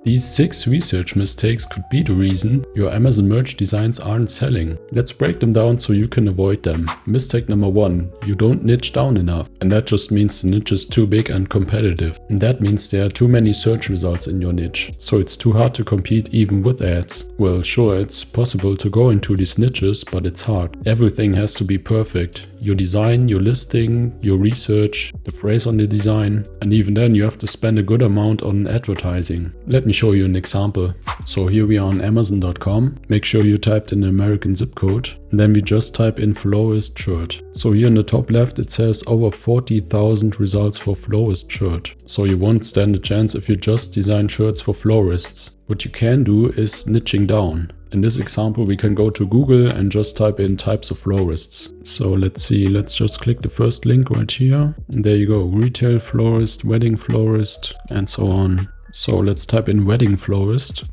These 6 research mistakes could be the reason your Amazon merch designs aren't selling. Let's break them down so you can avoid them. Mistake number 1, you don't niche down enough. And that just means the niche is too big and competitive. And that means there are too many search results in your niche. So it's too hard to compete even with ads. Well, sure, it's possible to go into these niches, but it's hard. Everything has to be perfect. Your design, your listing, your research, the phrase on the design, and even then you have to spend a good amount on advertising. Let me show you an example. So here we are on Amazon.com. Make sure you typed in the American zip code. And then we just type in florist shirt. So here in the top left it says over 40,000 results for florist shirt. So you won't stand a chance if you just design shirts for florists. What you can do is niching down. In this example we can go to Google and just type in types of florists. So let's see, let's just click the first link right here. And there you go, retail florist, wedding florist, and so on. So let's type in wedding florist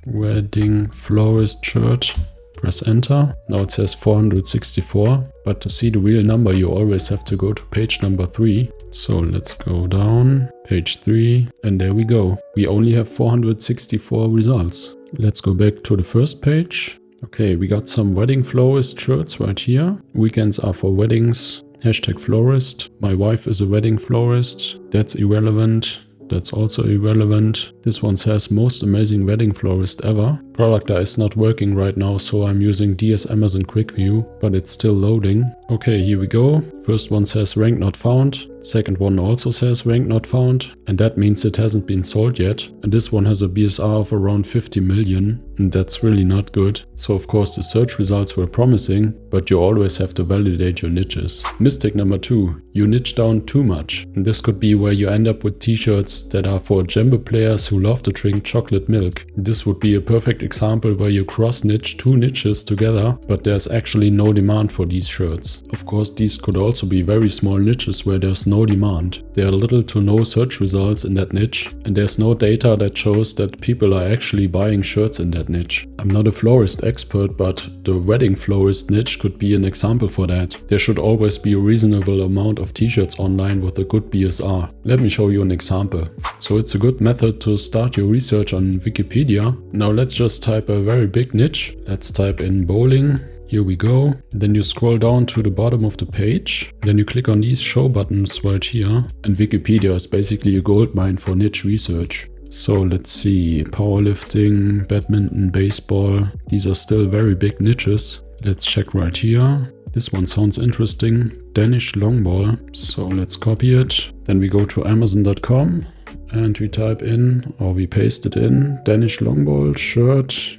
shirt. Press enter. Now it says 464, but to see the real number you always have to go to page number 3. So let's go down, page 3, and there we go. We only have 464 results. Let's go back to the first page. Okay, we got some wedding florist shirts right here. Weekends are for weddings. Hashtag florist. My wife is a wedding florist. That's irrelevant. That's also irrelevant. This one says most amazing wedding florist ever. Productor is not working right now, so I'm using DS Amazon Quick View, but it's still loading. Okay, here we go. First one says rank not found. Second one also says rank not found, and that means it hasn't been sold yet. And this one has a BSR of around 50 million, and that's really not good. So of course the search results were promising, but you always have to validate your niches. Mistake number 2, you niche down too much. And this could be where you end up with t-shirts that are for Jembe players who love to drink chocolate milk. This would be a perfect example where you cross-niche 2 niches together, but there's actually no demand for these shirts. Of course, these could also be very small niches where there's no demand. There are little to no search results in that niche, and there's no data that shows that people are actually buying shirts in that niche. I'm not a florist expert, but the wedding florist niche could be an example for that. There should always be a reasonable amount of t-shirts online with a good BSR. Let me show you an example. So it's a good method to start your research on Wikipedia. Now let's just type a very big niche. Let's type in bowling. Here we go. Then you scroll down to the bottom of the page. Then you click on these show buttons right here. And Wikipedia is basically a goldmine for niche research. So let's see, powerlifting, badminton, baseball. These are still very big niches. Let's check right here. This one sounds interesting. Danish long ball. So let's copy it. Then we go to Amazon.com and we type in, or we paste it in, Danish long ball shirt.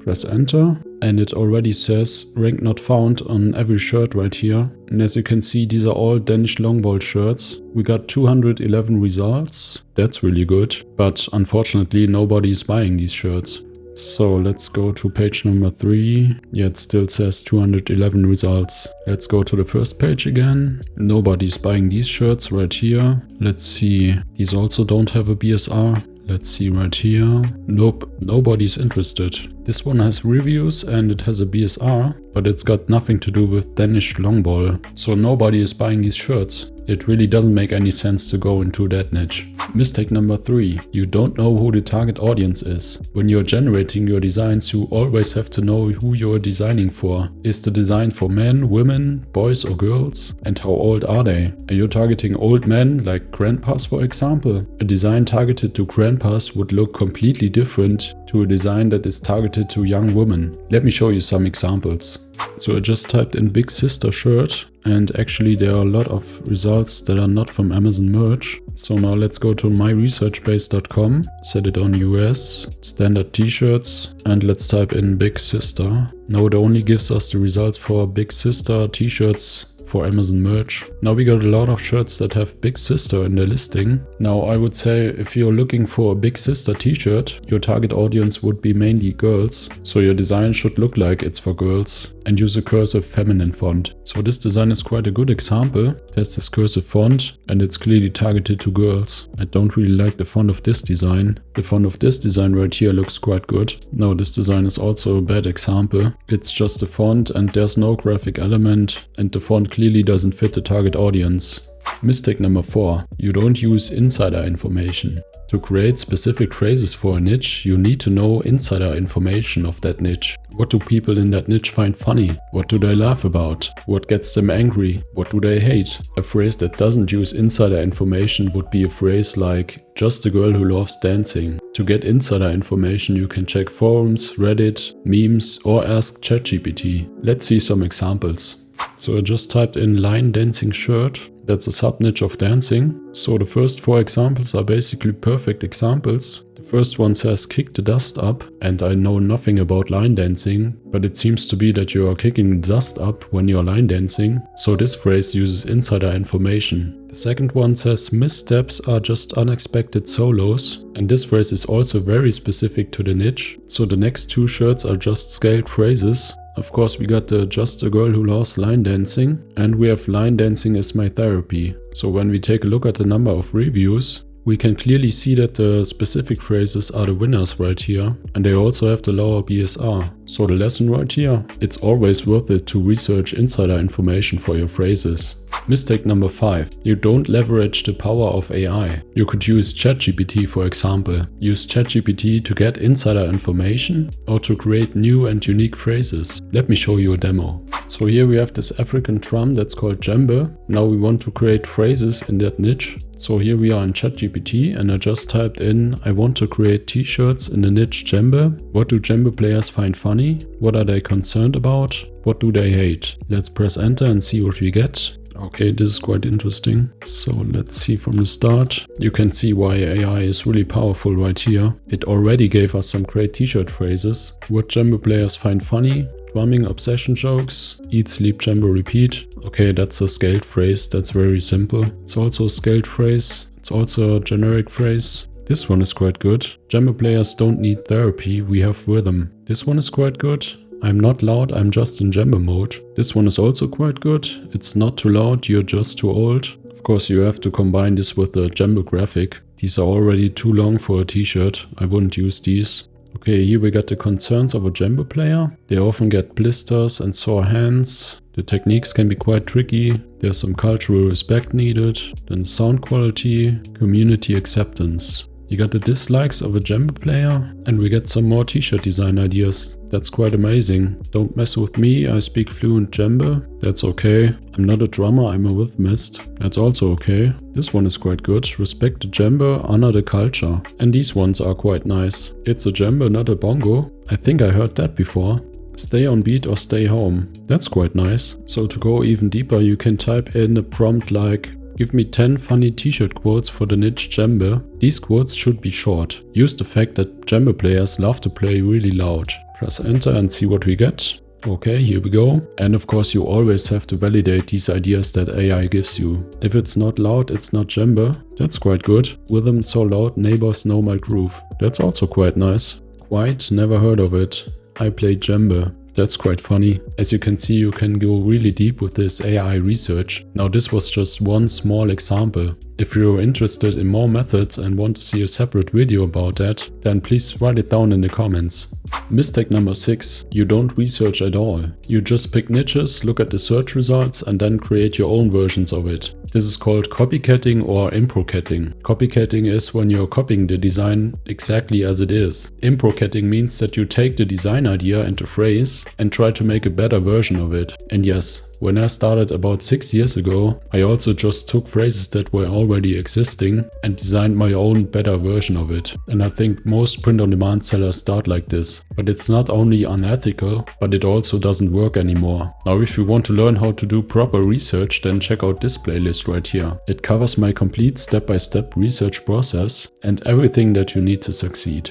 Press enter. And it already says rank not found on every shirt right here. And as you can see, these are all Danish longball shirts. We got 211 results. That's really good. But unfortunately, nobody is buying these shirts. So let's go to page number 3. Yeah, it still says 211 results. Let's go to the first page again. Nobody's buying these shirts right here. Let's see. These also don't have a BSR. Let's see right here. Nope, nobody's interested. This one has reviews and it has a BSR, but it's got nothing to do with Danish longball. So nobody is buying these shirts. It really doesn't make any sense to go into that niche. Mistake number 3. You don't know who the target audience is. When you're generating your designs, you always have to know who you're designing for. Is the design for men, women, boys or girls? And how old are they? Are you targeting old men, like grandpas for example? A design targeted to grandpas would look completely different to a design that is targeted to young women. Let me show you some examples. So I just typed in big sister shirt, and actually there are a lot of results that are not from Amazon merch. So now let's go to myresearchbase.com, set it on US, standard t-shirts, and let's type in big sister. Now it only gives us the results for big sister t-shirts for Amazon merch. Now we got a lot of shirts that have big sister in their listing. Now I would say if you're looking for a big sister t-shirt, your target audience would be mainly girls. So your design should look like it's for girls and use a cursive feminine font. So this design is quite a good example. It has this cursive font and it's clearly targeted to girls. I don't really like the font of this design. The font of this design right here looks quite good. Now this design is also a bad example. It's just a font and there's no graphic element and the font clearly doesn't fit the target audience. Mistake number 4. You don't use insider information. To create specific phrases for a niche, you need to know insider information of that niche. What do people in that niche find funny? What do they laugh about? What gets them angry? What do they hate? A phrase that doesn't use insider information would be a phrase like, just a girl who loves dancing. To get insider information, you can check forums, Reddit, memes, or ask ChatGPT. Let's see some examples. So I just typed in line dancing shirt. That's a sub-niche of dancing. So the first 4 examples are basically perfect examples. The first one says kick the dust up, and I know nothing about line dancing, but it seems to be that you are kicking the dust up when you are line dancing, so this phrase uses insider information. The second one says missteps are just unexpected solos, and this phrase is also very specific to the niche, so the next 2 shirts are just scaled phrases. Of course, we got the just a girl who loves line dancing, and we have line dancing is my therapy. So when we take a look at the number of reviews, we can clearly see that the specific phrases are the winners right here, and they also have the lower BSR. So the lesson right here, it's always worth it to research insider information for your phrases. Mistake number 5. You don't leverage the power of AI. You could use ChatGPT, for example. Use ChatGPT to get insider information or to create new and unique phrases. Let me show you a demo. So here we have this African drum that's called djembe. Now we want to create phrases in that niche. So here we are in ChatGPT, and I just typed in, I want to create t-shirts in the niche djembe. What do djembe players find funny? What are they concerned about? What do they hate? Let's press enter and see what we get. Okay, this is quite interesting. So let's see from the start. You can see why AI is really powerful right here. It already gave us some great t-shirt phrases. What djembe players find funny? Drumming obsession jokes, eat, sleep, djembe, repeat. Okay, that's a scaled phrase, that's very simple. It's also a scaled phrase, it's also a generic phrase. This one is quite good. Djembe players don't need therapy, we have rhythm. This one is quite good. I'm not loud, I'm just in djembe mode. This one is also quite good. It's not too loud, you're just too old. Of course, you have to combine this with the djembe graphic. These are already too long for a t-shirt, I wouldn't use these. Okay, here we got the concerns of a djembe player. They often get blisters and sore hands. The techniques can be quite tricky. There's some cultural respect needed. Then sound quality, community acceptance. You got the dislikes of a djembe player, and we get some more t-shirt design ideas. That's quite amazing. Don't mess with me, I speak fluent djembe. That's okay. I'm not a drummer, I'm a rhythmist. That's also okay. This one is quite good. Respect the djembe, honor the culture. And these ones are quite nice. It's a djembe, not a bongo. I think I heard that before. Stay on beat or stay home. That's quite nice. So to go even deeper, you can type in a prompt like, give me 10 funny t-shirt quotes for the niche djembe. These quotes should be short. Use the fact that djembe players love to play really loud. Press enter and see what we get. Okay, here we go. And of course you always have to validate these ideas that AI gives you. If it's not loud, it's not djembe. That's quite good. Rhythm so loud, neighbors know my groove. That's also quite nice. Quite, never heard of it. I play djembe. That's quite funny. As you can see, you can go really deep with this AI research. Now this was just one small example. If you're interested in more methods and want to see a separate video about that, then please write it down in the comments. Mistake number 6. You don't research at all. You just pick niches, look at the search results and then create your own versions of it. This is called copycatting or improcatting. Copycatting is when you're copying the design exactly as it is. Improcatting means that you take the design idea and the phrase and try to make a better version of it. And yes, when I started about 6 years ago, I also just took phrases that were already existing and designed my own better version of it. And I think most print-on-demand sellers start like this. But it's not only unethical, but it also doesn't work anymore. Now if you want to learn how to do proper research, then check out this playlist right here. It covers my complete step-by-step research process and everything that you need to succeed.